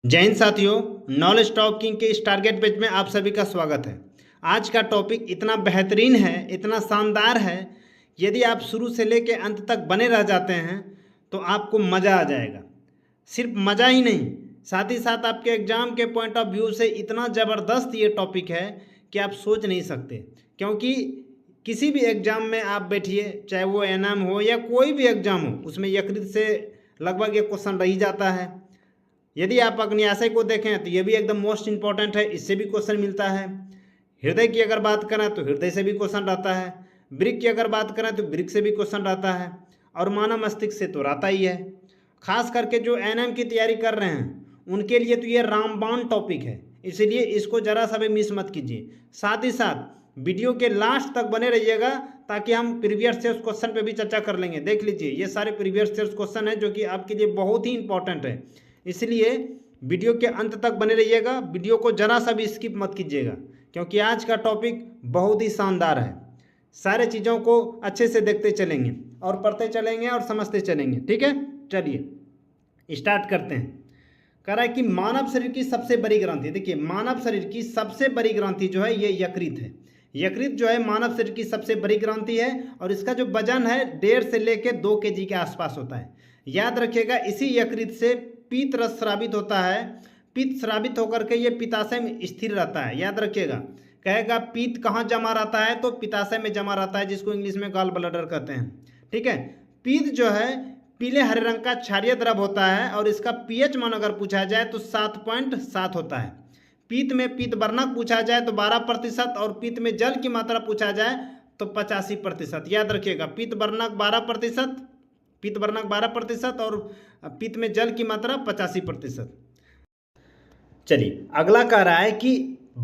जय हिंद साथियों, knowledge talking के इस टारगेट पेज में आप सभी का स्वागत है। आज का टॉपिक इतना बेहतरीन है, इतना शानदार है, यदि आप शुरू से लेकर अंत तक बने रह जाते हैं तो आपको मज़ा आ जाएगा। सिर्फ मज़ा ही नहीं, साथ ही साथ आपके एग्ज़ाम के पॉइंट ऑफ व्यू से इतना ज़बरदस्त ये टॉपिक है कि आप सोच नहीं सकते। क्योंकि किसी भी एग्ज़ाम में आप बैठिए, चाहे वो एनएम हो या कोई भी एग्ज़ाम हो, उसमें यकृत से लगभग एक क्वेश्चन रह ही जाता है। यदि आप अग्न्याशय को देखें तो ये भी एकदम मोस्ट इंपॉर्टेंट है, इससे भी क्वेश्चन मिलता है। हृदय की अगर बात करें तो हृदय से भी क्वेश्चन रहता है। वृक्क की अगर बात करें तो वृक्क से भी क्वेश्चन रहता है, और मानव मस्तिष्क से तो रहता ही है। खास करके जो एनएम की तैयारी कर रहे हैं उनके लिए तो ये रामबाण टॉपिक है, इसलिए इसको ज़रा सा भी मिस मत कीजिए। साथ ही साथ वीडियो के लास्ट तक बने रहिएगा, ताकि हम प्रीवियस ईयर्स क्वेश्चन पे भी चर्चा कर लेंगे। देख लीजिए, ये सारे प्रीवियस ईयर्स क्वेश्चन है जो कि आपके लिए बहुत ही इंपॉर्टेंट है, इसलिए वीडियो के अंत तक बने रहिएगा। वीडियो को ज़रा सा भी स्किप मत कीजिएगा, क्योंकि आज का टॉपिक बहुत ही शानदार है। सारे चीज़ों को अच्छे से देखते चलेंगे और पढ़ते चलेंगे और समझते चलेंगे, ठीक है। चलिए स्टार्ट करते हैं। कह रहा है कि मानव शरीर की सबसे बड़ी ग्रंथि, देखिए मानव शरीर की सबसे बड़ी ग्रंथि जो है ये यकृत है। यकृत जो है मानव शरीर की सबसे बड़ी ग्रंथि है, और इसका जो वजन है 1.5 से लेकर 2 kg के आसपास होता है। याद रखिएगा, इसी यकृत से पित्त रस स्रावित होता है। पित्त स्रावित होकर के ये पित्ताशय में स्थिर रहता है। याद रखिएगा, कहेगा पित्त कहाँ जमा रहता है, तो पित्ताशय में जमा रहता है, जिसको इंग्लिश में गॉल ब्लैडर कहते हैं, ठीक है। पित्त जो है पीले हरे रंग का क्षारीय द्रव होता है, और इसका पीएच मान अगर पूछा जाए तो 7.7 होता है। पित्त में पित्त वर्णक पूछा जाए तो 12%, और पित्त में जल की मात्रा पूछा जाए तो 85%। याद रखिएगा, पित्त वर्णक 12%, पित्त वर्णक 12% और पित्त में जल की मात्रा 85%। चलिए अगला कह रहा है कि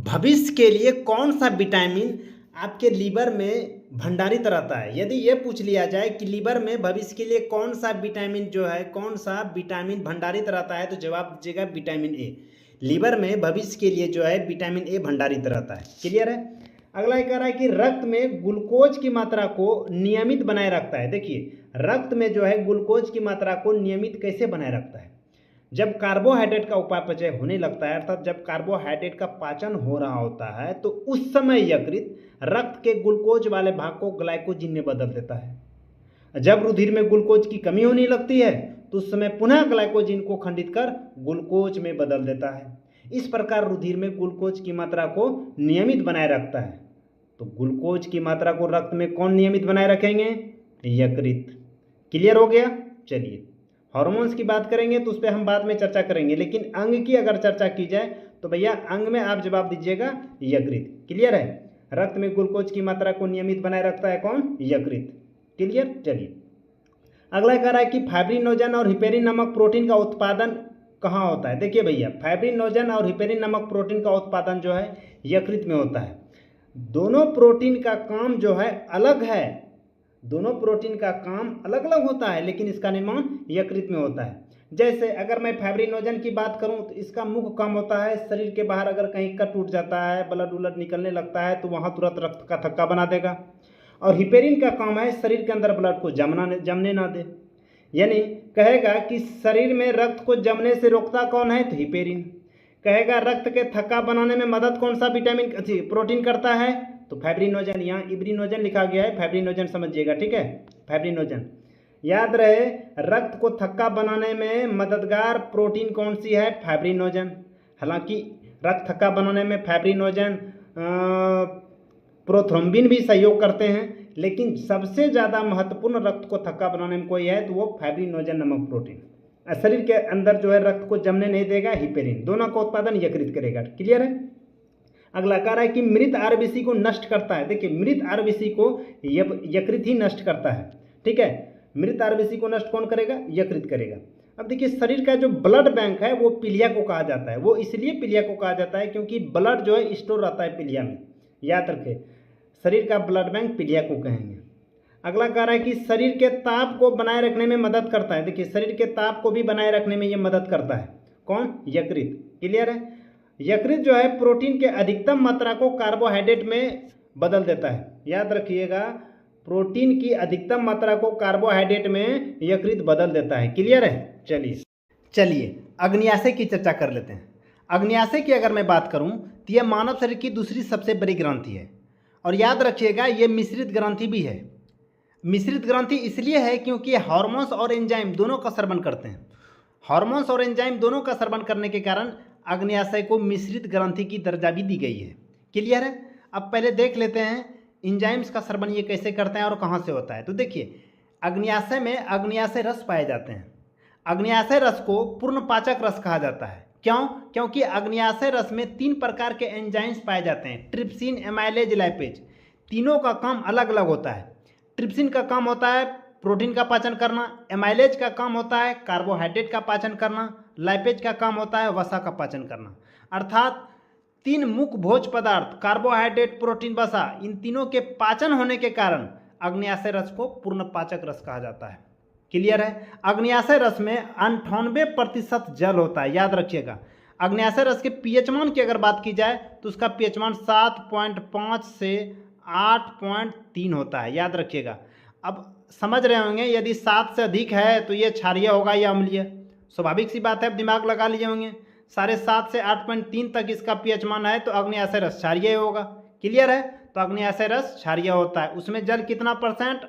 भविष्य के लिए कौन सा विटामिन आपके लीवर में भंडारित रहता है। यदि ये पूछ लिया जाए कि लीवर में भविष्य के लिए कौन सा विटामिन जो है, कौन सा विटामिन भंडारित रहता है, तो जवाब दीजिएगा विटामिन ए। लीवर में भविष्य के लिए जो है विटामिन ए भंडारित रहता है। क्लियर है। अगला कह रहा है कि रक्त में ग्लूकोज की मात्रा को नियमित बनाए रखता है। देखिए रक्त में जो है ग्लूकोज की मात्रा को नियमित कैसे बनाए रखता है, जब कार्बोहाइड्रेट का उपापचय होने लगता है, अर्थात जब कार्बोहाइड्रेट का पाचन हो रहा होता है, तो उस समय यकृत रक्त के ग्लूकोज वाले भाग को ग्लाइकोजिन में बदल देता है। जब रुधिर में ग्लूकोज की कमी होने लगती है तो उस समय पुनः ग्लाइकोजिन को खंडित कर ग्लूकोज में बदल देता है। इस प्रकार रुधिर में ग्लूकोज की मात्रा को नियमित बनाए रखता है। तो ग्लूकोज की मात्रा को रक्त में कौन नियमित बनाए रखेंगे? यकृत। क्लियर हो गया। चलिए हार्मोन्स की बात करेंगे तो उस पर हम बाद में चर्चा करेंगे, लेकिन अंग की अगर चर्चा की जाए तो भैया अंग में आप जवाब दीजिएगा यकृत। क्लियर है। रक्त में ग्लूकोज की मात्रा को नियमित बनाए रखता है कौन? यकृत। क्लियर। चलिए अगला कह रहा है कि फाइब्रिनोजन और हिपेरिन नामक प्रोटीन का उत्पादन कहाँ होता है। देखिए भैया, फाइब्रिनोजन और हिपेरिन नामक प्रोटीन का उत्पादन जो है यकृत में होता है। दोनों प्रोटीन का काम जो है अलग है, दोनों प्रोटीन का काम अलग अलग होता है, लेकिन इसका निर्माण यकृत में होता है। जैसे अगर मैं फाइब्रिनोजन की बात करूं तो इसका मुख्य काम होता है शरीर के बाहर अगर कहीं कट टूट जाता है, ब्लड उलट निकलने लगता है, तो वहां तुरंत रक्त का थक्का बना देगा। और हिपेरिन का काम है शरीर के अंदर ब्लड को जमने ना दे, यानी कहेगा कि शरीर में रक्त को जमने से रोकता कौन है, तो हिपेरिन। कहेगा रक्त के थक्का बनाने में मदद कौन सा विटामिन प्रोटीन करता है, तो फाइब्रिनोजन। यहाँ इब्रिनोजन लिखा गया है, फाइब्रिनोजन समझिएगा, ठीक है। फाइब्रिनोजन याद रहे, रक्त को थक्का बनाने में मददगार प्रोटीन कौन सी है? फाइब्रिनोजन। हालांकि रक्त थक्का बनाने में फाइब्रिनोजन प्रोथ्रोम्बिन भी सहयोग करते हैं, लेकिन सबसे ज़्यादा महत्वपूर्ण रक्त को थक्का बनाने में कोई है तो वो फाइब्रिनोजन नामक प्रोटीन। शरीर के अंदर जो है रक्त को जमने नहीं देगा हिपेरिन। दोनों का उत्पादन यकृत करेगा। क्लियर है। अगला कह रहा है कि मृत आरबीसी को नष्ट करता है। देखिए मृत आरबीसी को यकृत ही नष्ट करता है, ठीक है। मृत आरबीसी को नष्ट कौन करेगा? यकृत करेगा। अब देखिए शरीर का जो ब्लड बैंक है वो पिलिया को कहा जाता है। वो इसलिए पिलिया को कहा जाता है क्योंकि ब्लड जो है स्टोर रहता है पिलिया में। याद रखें, शरीर का ब्लड बैंक पिलिया को कहेंगे। अगला कह रहा है कि शरीर के ताप को बनाए रखने में मदद करता है। देखिए शरीर के ताप को भी बनाए रखने में ये मदद करता है कौन? यकृत। क्लियर है। यकृत जो है प्रोटीन के अधिकतम मात्रा को कार्बोहाइड्रेट में बदल देता है। याद रखिएगा, प्रोटीन की अधिकतम मात्रा को कार्बोहाइड्रेट में यकृत बदल देता है। क्लियर है। चलिए अग्न्याशय की चर्चा कर लेते हैं। अग्न्याशय की अगर मैं बात करूं तो यह मानव शरीर की दूसरी सबसे बड़ी ग्रंथि है और याद रखिएगा ये मिश्रित ग्रंथि भी है। मिश्रित ग्रंथि इसलिए है क्योंकि ये हार्मोन्स और एंजाइम दोनों का स्रवण करते हैं। हार्मोन्स और एंजाइम दोनों का स्रवण करने के कारण अग्न्याशय को मिश्रित ग्रंथि की दर्जा भी दी गई है। क्लियर है। अब पहले देख लेते हैं एंजाइम्स का स्रवण ये कैसे करते हैं और कहाँ से होता है। तो देखिए अग्न्याशय में अग्न्याशय रस पाए जाते हैं। अग्न्याशय रस को पूर्ण पाचक रस कहा जाता है। क्यों? क्योंकि अग्न्याशय रस में 3 प्रकार के एंजाइम्स पाए जाते हैं, ट्रिप्सिन, एमाइलेज, लाइपेज। तीनों का काम अलग अलग होता है। ट्रिप्सिन का काम होता है प्रोटीन का पाचन करना, एमाइलेज का काम होता है कार्बोहाइड्रेट का पाचन करना, लाइपेज का काम होता है वसा का पाचन करना। अर्थात 3 मुख्य भोज्य पदार्थ कार्बोहाइड्रेट, प्रोटीन, वसा, इन तीनों के पाचन होने के कारण अग्न्याशय रस को पूर्ण पाचक रस कहा जाता है। क्लियर है। अग्न्याशय रस में 98% जल होता है, याद रखिएगा। अग्न्याशय रस के पीएच मान की अगर बात की जाए तो उसका पीएच मान 7.5 से 8.3 होता है, याद रखिएगा। अब समझ रहे होंगे यदि 7 से अधिक है तो ये क्षारीय होगा या अम्लीय, स्वाभाविक सी बात है, अब दिमाग लगा लिए होंगे। 7.5 से 8.3 तक इसका पीएच मान है तो अग्न्याशय रस क्षारीय होगा। क्लियर है। तो अग्न्याशय रस क्षारीय होता है। उसमें जल कितना परसेंट?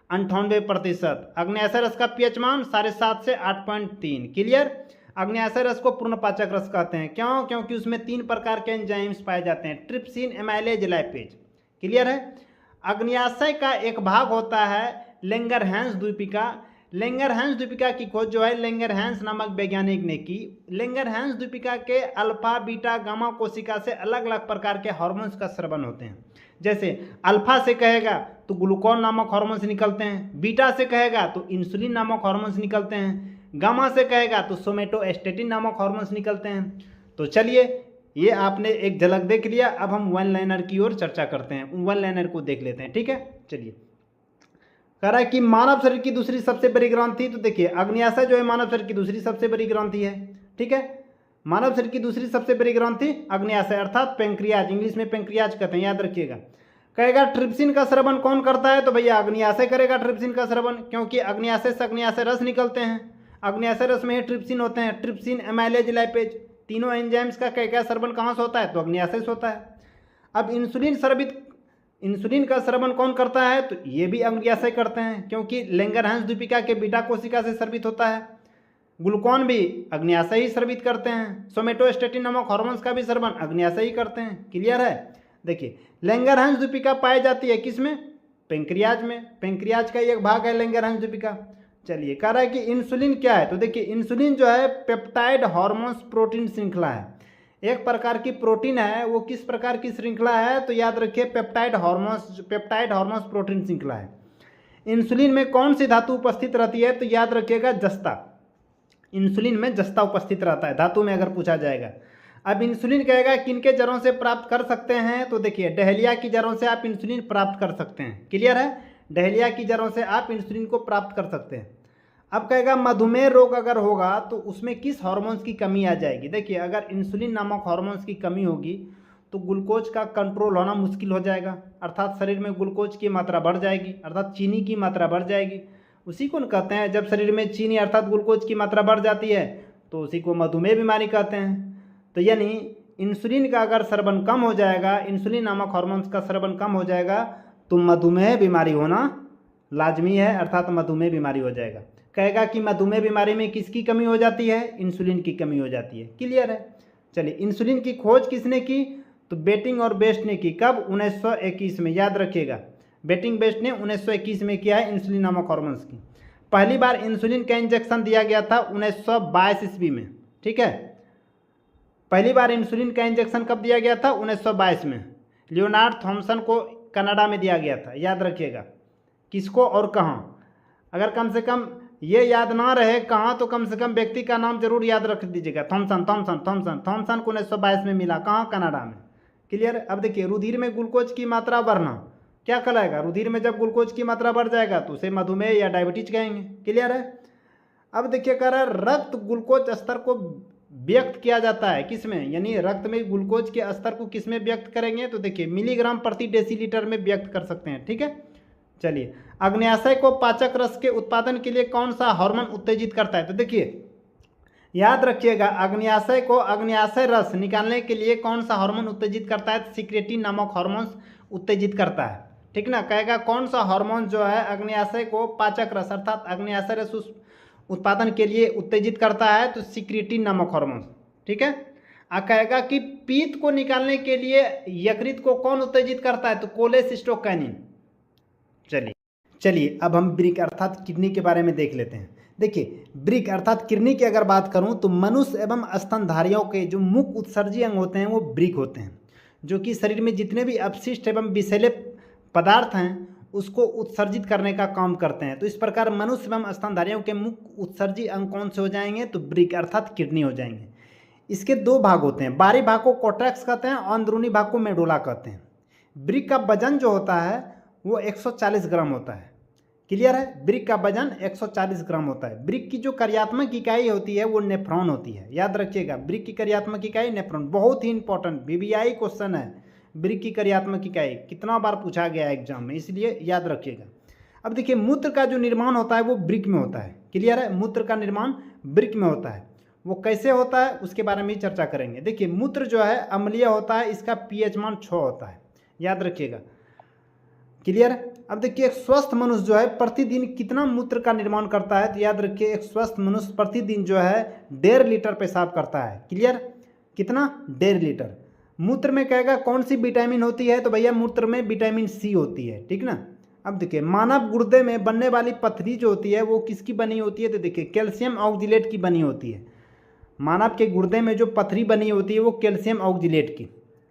98%। अग्न्याशय रस का पीएच मान 7.5 से 8.3। क्लियर। अग्न्याशय रस को पूर्ण पाचक रस कहते हैं। क्यों? क्योंकि उसमें 3 प्रकार के एंजाइम्स पाए जाते हैं, ट्रिप्सिन, एमाइलेज, लाइपेज। क्लियर है। अग्न्याशय का एक भाग होता है लैंगरहैंस द्वीपिका। लैंगरहैंस द्वीपिका की खोज जो है लैंगरहैंस नामक वैज्ञानिक ने की। लैंगरहैंस द्वीपिका के अल्फा, बीटा, गामा कोशिका से अलग अलग प्रकार के हार्मोन्स का स्रवण होते हैं। जैसे अल्फा से कहेगा तो ग्लूकोन नामक हार्मोन्स निकलते हैं, बीटा से कहेगा तो इंसुलिन नामक हार्मोन्स निकलते हैं, गामा से कहेगा तो सोमेटोस्टेटिन नामक हार्मोन्स निकलते हैं। तो चलिए ये आपने एक झलक देख लिया। अब हम वन लाइनर की ओर चर्चा करते हैं, वन लाइनर को देख लेते हैं। ठीक है। चलिए कह रहा है कि मानव शरीर की दूसरी सबसे बड़ी ग्रंथि, तो देखिए अग्न्याशय जो है मानव शरीर की दूसरी सबसे बड़ी ग्रंथि है। ठीक है। मानव शरीर की दूसरी सबसे बड़ी ग्रंथि अग्न्याशय अर्थात पेंक्रियाज, इंग्लिश में पेंक्रियाज कहते हैं, याद रखिएगा। कहेगा ट्रिप्सिन का स्रवण कौन करता है? तो भैया अग्न्याशय करेगा ट्रिप्सिन का स्रवण, क्योंकि अग्न्याशय से अग्न्याशय रस निकलते हैं। अग्न्याशय रस में ही ट्रिप्सिन होते हैं, ट्रिप्सिन, एमाइलेज, लाइपेज। तीनों एंजाइम्स का क्या स्रवण कहाँ से होता है? तो अग्न्याशय से होता है। अब इंसुलिन का स्रवण कौन करता है? तो ये भी अग्न्याशय करते हैं, क्योंकि लैंगरहैंस द्वीपिका के बीटा कोशिका से स्रवित होता है। ग्लूकोन भी अग्न्याशय ही स्रवित करते हैं। सोमेटोस्टेटिन नामक हार्मोन्स का भी स्रवण अग्न्याशय ही करते हैं। क्लियर है। देखिए लैंगरहैंस द्वीपिका पाई जाती है किसमें? पेंक्रियाज में। पेंक्रियाज का एक भाग है लैंगरहैंस द्वीपिका। चलिए कह रहा है कि इंसुलिन क्या है? तो देखिए इंसुलिन जो है पेप्टाइड हार्मोन्स प्रोटीन श्रृंखला है। एक प्रकार की प्रोटीन है, वो किस प्रकार की श्रृंखला है? तो याद रखिए पेप्टाइड हार्मोन्स प्रोटीन श्रृंखला है। इंसुलिन में कौन सी धातु उपस्थित रहती है? तो याद रखिएगा जस्ता। इंसुलिन में जस्ता उपस्थित रहता है धातु में अगर पूछा जाएगा। अब इंसुलिन कहेगा किनके जड़ों से प्राप्त कर सकते हैं? तो देखिए डहेलिया की जड़ों से आप इंसुलिन प्राप्त कर सकते हैं। क्लियर है। डहेलिया की जड़ों से आप इंसुलिन को प्राप्त कर सकते हैं। अब कहेगा मधुमेह रोग अगर होगा तो उसमें किस हार्मोन्स की कमी आ जाएगी? देखिए अगर इंसुलिन नामक हार्मोन्स की कमी होगी तो ग्लूकोज का कंट्रोल होना मुश्किल हो जाएगा, अर्थात शरीर में ग्लूकोज की मात्रा बढ़ जाएगी, अर्थात चीनी की मात्रा बढ़ जाएगी। उसी को कहते हैं जब शरीर में चीनी अर्थात ग्लूकोज की मात्रा बढ़ जाती है तो उसी को मधुमेह बीमारी कहते हैं। तो यानी इंसुलिन का अगर स्रवण कम हो जाएगा, इंसुलिन नामक हार्मोन्स का स्रवण कम हो जाएगा तो मधुमेह बीमारी होना लाजमी है, अर्थात मधुमेह बीमारी हो जाएगा। कहेगा कि मधुमेह बीमारी में किसकी कमी हो जाती है? इंसुलिन की कमी हो जाती है। क्लियर है। चलिए इंसुलिन की खोज किसने की? तो बेटिंग और बेस्ट ने की। कब? 1921 में, याद रखिएगा। बेटिंग बेस्ट ने 1921 में किया है इंसुलिन नामक हार्मोन्स की। पहली बार इंसुलिन का इंजेक्शन दिया गया था 1922 ईस्वी में। ठीक है। पहली बार इंसुलिन का इंजेक्शन कब दिया गया था? 1922 में। लियोनार्ड थॉमसन को कनाडा में दिया गया था, याद रखिएगा। किसको और कहाँ? अगर कम से कम ये याद ना रहे कहाँ तो कम से कम व्यक्ति का नाम जरूर याद रख दीजिएगा। थॉमसन को 1922 में मिला। कहाँ? कनाडा में। क्लियर। अब देखिए रुधिर में ग्लूकोज की मात्रा बढ़ना क्या कहलाएगा? रुधिर में जब ग्लूकोज की मात्रा बढ़ जाएगा तो उसे मधुमेह या डायबिटीज कहेंगे। क्लियर है। अब देखिए कह रहा है रक्त ग्लूकोज स्तर को व्यक्त किया जाता है किसमें? यानी रक्त में ग्लूकोज के स्तर को किसमें व्यक्त करेंगे? तो देखिए मिलीग्राम प्रति डेसीलीटर में व्यक्त कर सकते हैं। ठीक है। चलिए अग्न्याशय को पाचक रस के उत्पादन के लिए कौन सा हार्मोन उत्तेजित करता है? तो देखिए याद रखिएगा, अग्न्याशय को अग्न्याशय रस निकालने के लिए कौन सा हार्मोन उत्तेजित करता है? सिक्रेटिन नामक हार्मोन उत्तेजित करता है। ठीक ना, कहेगा कौन सा हार्मोन जो है अग्न्याशय को पाचक रस अर्थात अग्न्याशय रस उत्पादन के लिए उत्तेजित करता है? तो सिक्रेटिन नामक हार्मोन। ठीक है, कहेगा कि पीत को निकालने के लिए यकृत को कौन उत्तेजित करता है? तो कोलेसिस्टोकाइनिन। चलिए अब हम ब्रिक अर्थात किडनी के बारे में देख लेते हैं। देखिए, ब्रिक अर्थात किडनी की अगर बात करूं तो मनुष्य एवं स्तनधारियों के जो मुख्य उत्सर्जी अंग होते हैं वो ब्रिक होते हैं, जो कि शरीर में जितने भी अपशिष्ट एवं विषैले पदार्थ हैं उसको उत्सर्जित करने का काम करते हैं। तो इस प्रकार मनुष्य एवं स्तनधारियों के मुख्य उत्सर्जी अंग कौन से हो जाएंगे? तो ब्रिक अर्थात किडनी हो जाएंगे। इसके दो भाग होते हैं, बाहरी भाग को कोर्टेक्स कहते हैं और अंदरूनी भाग को मेडुला कहते हैं। ब्रिक का वजन जो होता है वो 140 ग्राम होता है। क्लियर है, ब्रिक का वजन 140 ग्राम होता है। ब्रिक की जो कार्यात्मक इकाई होती है वो नेफ्रॉन होती है। याद रखिएगा, ब्रिक की कार्यात्मक इकाई नेफ्रॉन, बहुत ही इंपॉर्टेंट वीवीआई क्वेश्चन है। ब्रिक की कार्यात्मक इकाई कितना बार पूछा गया है एग्जाम में, इसलिए याद रखिएगा। अब देखिए, मूत्र का जो निर्माण होता है वो ब्रिक में होता है। क्लियर है, मूत्र का निर्माण ब्रिक में होता है। वो कैसे होता है उसके बारे में ही चर्चा करेंगे। देखिए, मूत्र जो है अम्लीय होता है, इसका पीएच मान 6 होता है। याद रखिएगा। क्लियर है। अब देखिए, एक स्वस्थ मनुष्य जो है प्रतिदिन कितना मूत्र का निर्माण करता है? तो याद रखिए, एक स्वस्थ मनुष्य प्रतिदिन जो है 1.5 लीटर पेशाब करता है। क्लियर, कितना? 1.5 लीटर। मूत्र में कहेगा कौन सी विटामिन होती है? तो भैया मूत्र में विटामिन सी होती है। ठीक ना। अब देखिए, मानव गुर्दे में बनने वाली पथरी जो होती है वो किसकी बनी होती है? तो देखिए, कैल्शियम ऑक्जिलेट की बनी होती है। मानव के गुर्दे में जो पथरी बनी होती है वो कैल्शियम ऑक्जिलेट की।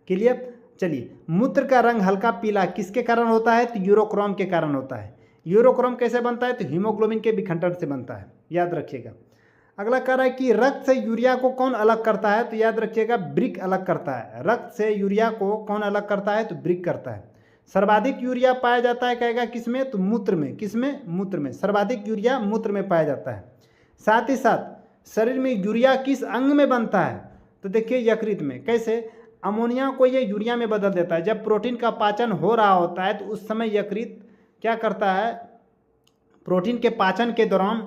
क्लियर। चलिए, मूत्र का रंग हल्का पीला किसके कारण होता है? तो यूरोक्रोम के कारण होता है। यूरोक्रोम कैसे बनता है? तो हीमोग्लोबिन के विखंडन से बनता है। याद रखिएगा। अगला कह रहा है कि रक्त से यूरिया को कौन अलग करता है? तो याद रखिएगा, ब्रिक अलग करता है। रक्त से यूरिया को कौन अलग करता है? तो ब्रिक करता है। सर्वाधिक यूरिया पाया जाता है कहेगा किसमें? तो मूत्र में। किसमें? मूत्र में। सर्वाधिक यूरिया मूत्र में पाया जाता है। साथ ही साथ शरीर में यूरिया किस अंग में बनता है? तो देखिए, यकृत में। कैसे? अमोनिया को ये यूरिया में बदल देता है। जब प्रोटीन का पाचन हो रहा होता है तो उस समय यकृत क्या करता है? प्रोटीन के पाचन के दौरान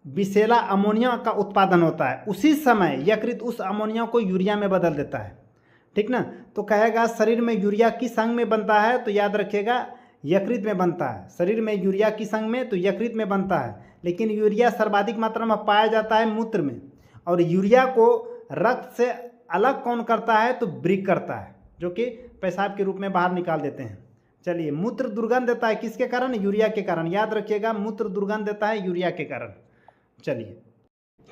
विषैला अमोनिया का उत्पादन होता है, उसी समय यकृत उस अमोनिया को यूरिया में बदल देता है। ठीक ना। तो कहेगा शरीर में यूरिया किस अंग में बनता है? तो याद रखिएगा, यकृत में बनता है। शरीर में यूरिया किस अंग में? तो यकृत में बनता है। लेकिन यूरिया सर्वाधिक मात्रा में पाया जाता है मूत्र में। और यूरिया को रक्त से अलग कौन करता है? तो ब्रिक करता है, जो कि पेशाब के रूप में बाहर निकाल देते हैं। चलिए, मूत्र दुर्गंध देता है किसके कारण? यूरिया के कारण। याद रखिएगा, मूत्र दुर्गंध देता है यूरिया के कारण।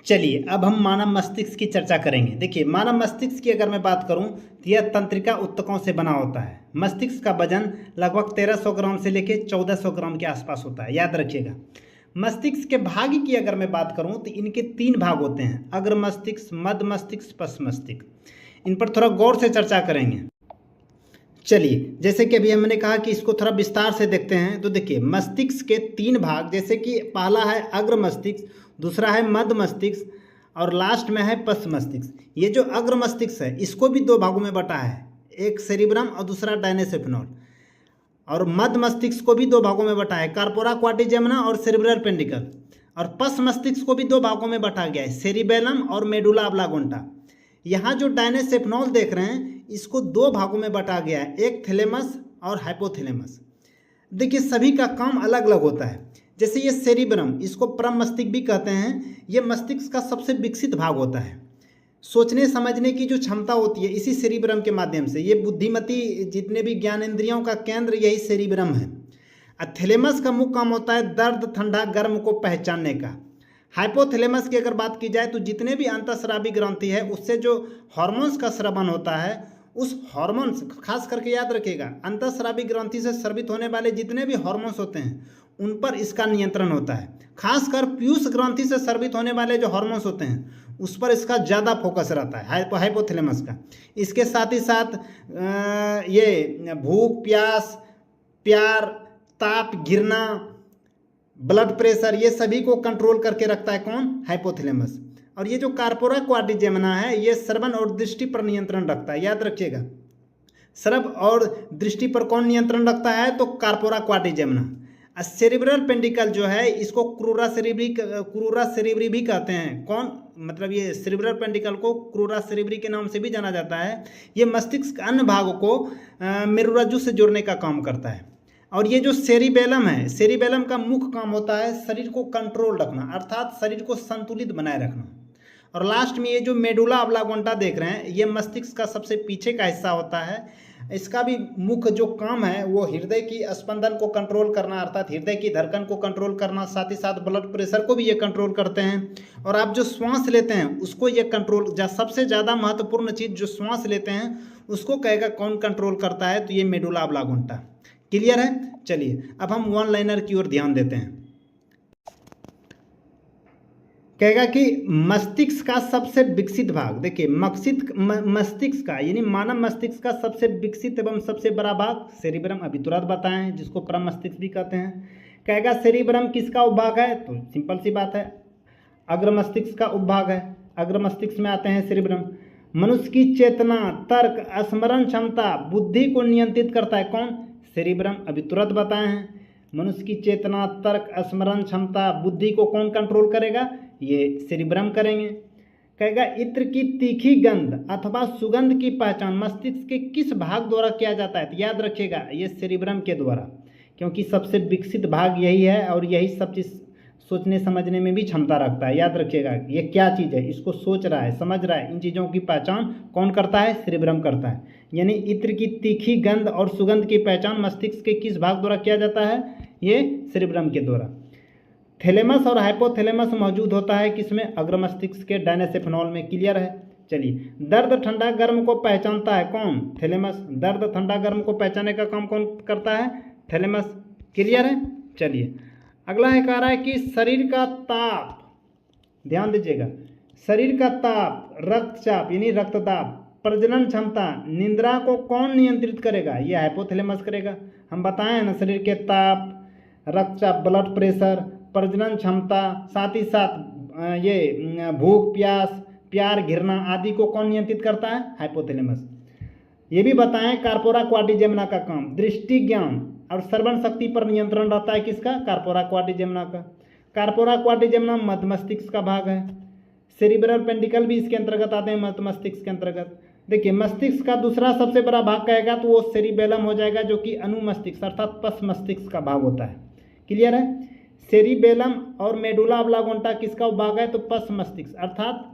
चलिए अब हम मानव मस्तिष्क की चर्चा करेंगे। देखिए, मानव मस्तिष्क की अगर मैं बात करूं तो यह तंत्रिका ऊतकों से बना होता है। मस्तिष्क का वजन लगभग 1300 ग्राम से लेकर 1400 ग्राम के आसपास होता है। याद रखिएगा। मस्तिष्क के भाग की अगर मैं बात करूं तो इनके 3 भाग होते हैं, अग्र मस्तिष्क, मध्य मस्तिष्क, पश्च मस्तिष्क। इन पर थोड़ा गौर से चर्चा करेंगे। चलिए, जैसे कि अभी हमने कहा कि इसको थोड़ा विस्तार से देखते हैं। तो देखिए, मस्तिष्क के 3 भाग, जैसे कि पहला है अग्र मस्तिष्क, दूसरा है मध्य मस्तिष्क और लास्ट में है पश्च मस्तिष्क। ये जो अग्र मस्तिष्क है इसको भी 2 भागों में बटा है, एक सेरिब्रम और दूसरा डायनेसेफेनॉल। और मध्य मस्तिष्क को भी 2 भागों में बटा है, कार्पोरा क्वाड्रिजेमिना और सेरिब्रल पेंडिकल। और पश्च मस्तिष्क को भी 2 भागों में बटा गया है, सेरिबेलम और मेडुला ऑब्लांगोसा। यहाँ जो डायनेसेफेनॉल देख रहे हैं इसको 2 भागों में बटा गया है, एक थैलेमस और हाइपोथैलेमस। देखिए, सभी का काम अलग अलग होता है। जैसे ये सेरिब्रम, इसको परम मस्तिष्क भी कहते हैं, ये मस्तिष्क का सबसे विकसित भाग होता है। सोचने समझने की जो क्षमता होती है इसी सेरिब्रम के माध्यम से, ये बुद्धिमती जितने भी ज्ञानेंद्रियों का केंद्र यही सेरिब्रम है। थैलेमस का मुख्य काम होता है दर्द, ठंडा, गर्म को पहचानने का। हाइपोथैलेमस की अगर बात की जाए तो जितने भी अंतःस्रावी ग्रंथि है उससे जो हार्मोन्स का स्रवण होता है, उस हार्मोन्स, खास करके याद रखिएगा, अंतःस्रावी ग्रंथि से स्रवित होने वाले जितने भी हार्मोन्स होते हैं उन पर इसका नियंत्रण होता है। खासकर पीयूष ग्रंथि से स्रवित होने वाले जो हार्मोन्स होते हैं उस पर इसका ज़्यादा फोकस रहता है, हाइपोथैलेमस का। इसके साथ ही साथ ये भूख, प्यास, प्यार, ताप, घृणा, ब्लड प्रेशर, ये सभी को कंट्रोल करके रखता है कौन? हाइपोथैलेमस। और ये जो कार्पोरा क्वाड्रिजेमिना है ये श्रवण और दृष्टि पर नियंत्रण रखता है। याद रखिएगा, श्रवण और दृष्टि पर कौन नियंत्रण रखता है? तो कार्पोरा क्वाड्रिजेमिना। सेरिब्रल पेंडिकल जो है इसको क्रूरा सेरिब्री भी कहते हैं। कौन, मतलब ये सेरिब्रल पेंडिकल को क्रूरा सेरिब्री के नाम से भी जाना जाता है। ये मस्तिष्क के अन्य भागों को मेरुरज्जु से जोड़ने का काम करता है। और ये जो सेरिबेलम है, सेरिबेलम का मुख्य काम होता है शरीर को कंट्रोल रखना, अर्थात शरीर को संतुलित बनाए रखना। और लास्ट में ये जो मेडुला ऑब्लांगोसा देख रहे हैं, ये मस्तिष्क का सबसे पीछे का हिस्सा होता है। इसका भी मुख्य जो काम है वो हृदय की स्पंदन को कंट्रोल करना, अर्थात हृदय की धड़कन को कंट्रोल करना, साथ ही साथ ब्लड प्रेशर को भी ये कंट्रोल करते हैं। और आप जो श्वास लेते हैं उसको ये कंट्रोल, सबसे ज़्यादा महत्वपूर्ण चीज़ जो श्वास लेते हैं उसको कहेगा कौन कंट्रोल करता है, तो ये मेडुला ऑब्लांगोसा। क्लियर है? चलिए अब हम वन लाइनर की ओर ध्यान देते हैं। कहेगा कि मस्तिष्क का सबसे विकसित भाग, देखिए मस्तिष्क का यानी मानव मस्तिष्क का सबसे विकसित एवं सबसे बड़ा भाग सेरिब्रम, अभी तुरंत बताएं, जिसको परम मस्तिष्क भी कहते हैं। कहेगा सेरिब्रम किसका उपभाग है, तो सिंपल सी बात है अग्र मस्तिष्क का उपभाग है। अग्र मस्तिष्क में आते हैं सेरिब्रम। मनुष्य की चेतना, तर्क, स्मरण क्षमता, बुद्धि को नियंत्रित करता है कौन, सेरिब्रम, अभी तुरंत बताए हैं। मनुष्य की चेतना, तर्क, स्मरण क्षमता, बुद्धि को कौन कंट्रोल करेगा, ये सेरिब्रम करेंगे। कहेगा इत्र की तीखी गंध अथवा सुगंध की पहचान मस्तिष्क के किस भाग द्वारा किया जाता है, तो याद रखिएगा ये सेरिब्रम के द्वारा, क्योंकि सबसे विकसित भाग यही है और यही सब चीज़ सोचने समझने में भी क्षमता रखता है। याद रखिएगा ये क्या चीज़ है, इसको सोच रहा है, समझ रहा है, इन चीज़ों की पहचान कौन करता है, सेरिब्रम करता है। यानी इत्र की तीखी गंध और सुगंध की पहचान मस्तिष्क के किस भाग द्वारा किया जाता है, ये सेरिब्रम के द्वारा। थैलेमस और हाइपोथैलेमस मौजूद होता है किसमें, अग्र मस्तिष्क के डायनेसेफेनॉल में। क्लियर है? चलिए दर्द ठंडा गर्म को पहचानता है कौन, थैलेमस। दर्द ठंडा गर्म को पहचानने का काम कौन करता है, थैलेमस। क्लियर है? चलिए अगला है, कह रहा है कि शरीर का ताप, ध्यान दीजिएगा, शरीर का ताप, रक्तचाप यानी रक्तदाब, प्रजनन क्षमता, निद्रा को कौन नियंत्रित करेगा, ये हाइपोथैलेमस करेगा। हम बताएं ना, शरीर के ताप, रक्तचाप, ब्लड प्रेशर, प्रजनन क्षमता, साथ ही साथ ये भूख प्यास, प्यार घृणा आदि को कौन नियंत्रित करता है, हाइपोथैलेमस। ये भी बताएं कार्पोरा क्वाड्रिजेमिना का काम, दृष्टि ज्ञान और श्रवण शक्ति पर नियंत्रण रहता है किसका, कार्पोरा क्वाड्रिजेमिना का। कार्पोरा क्वाड्रिजेमिना मध्य मस्तिष्क का भाग है। सेरिब्रल पेंडिकल भी इसके अंतर्गत आते हैं, मध्य मस्तिष्क के अंतर्गत। देखिए मस्तिष्क का दूसरा सबसे बड़ा भाग कहेगा तो वो सेरिबेलम हो जाएगा, जो कि अनुमस्तिष्क अर्थात पश्च मस्तिष्क का भाग होता है। क्लियर है? सेरिबेलम और मेडुला ऑब्लांगोसा किसका भाग है, तो पश्च मस्तिष्क, अर्थात